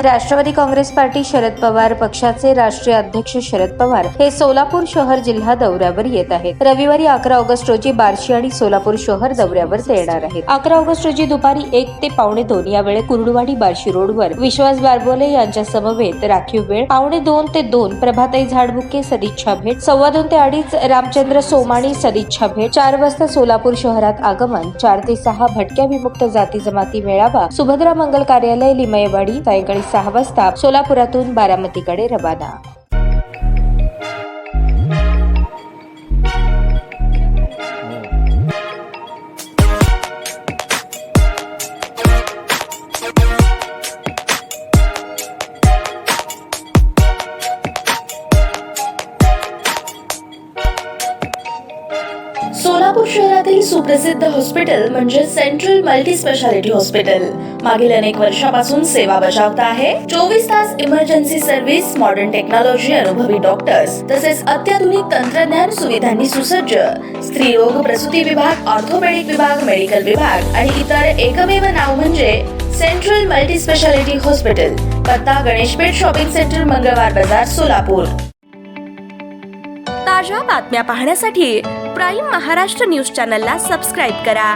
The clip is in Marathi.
राष्ट्रवादी काँग्रेस पार्टी शरद पवार पक्षाचे राष्ट्रीय अध्यक्ष शरद पवार हे सोलापूर शहर जिल्हा दौऱ्यावर येत आहेत। रविवारी 11 ऑगस्ट रोजी बार्शी आणि सोलापूर शहर दौऱ्यावर ते येणार आहेत। 11 ऑगस्ट रोजी दुपारी 1 ते 1:45 या वेळेत कुर्डुवाडी बार्शी रोडवर विश्वास बारबोले यांच्या समवेत राखीव वेळ 1:45 ते 2 प्रभाताई झाडबुके सदिच्छा भेट 2:15 ते 2:30 रामचंद्र सोमाणी सदिच्छा भेट 4 वाजता सोलापूर शहरात आगमन 4 ते 6 भटक्या विमुक्त जाती जमाती मेळावा सुभद्रा मंगल कार्यालय लिमयवाडी सायंकाळी 6 वाजता सोलापुरातून बारामतीकडे रवाना। सोलापूर शहरातील सुप्रसिद्ध हॉस्पिटल म्हणजे सेंट्रल मल्टी स्पेशालिटी हॉस्पिटल मागील अनेक वर्षापासून सेवा बजावत आहे। 24 तास इमर्जन्सी सर्व्हिस, मॉडर्न टेक्नॉलॉजी, अनुभवी डॉक्टर्स तसेच अत्याधुनिक तंत्रज्ञान सुविधांनी सुसज्ज स्त्रीरोग प्रसूती विभाग, ऑर्थोपेडिक विभाग, मेडिकल विभाग आणि इतर एकमेव नाव म्हणजे सेंट्रल मल्टी स्पेशालिटी हॉस्पिटल। पत्ता गणेशपेठ शॉपिंग सेंटर, मंगळवार बाजार, सोलापूर। ताज्या बातम्या पाहण्यासाठी प्राईम महाराष्ट्र न्यूज चॅनलला सबस्क्राईब करा।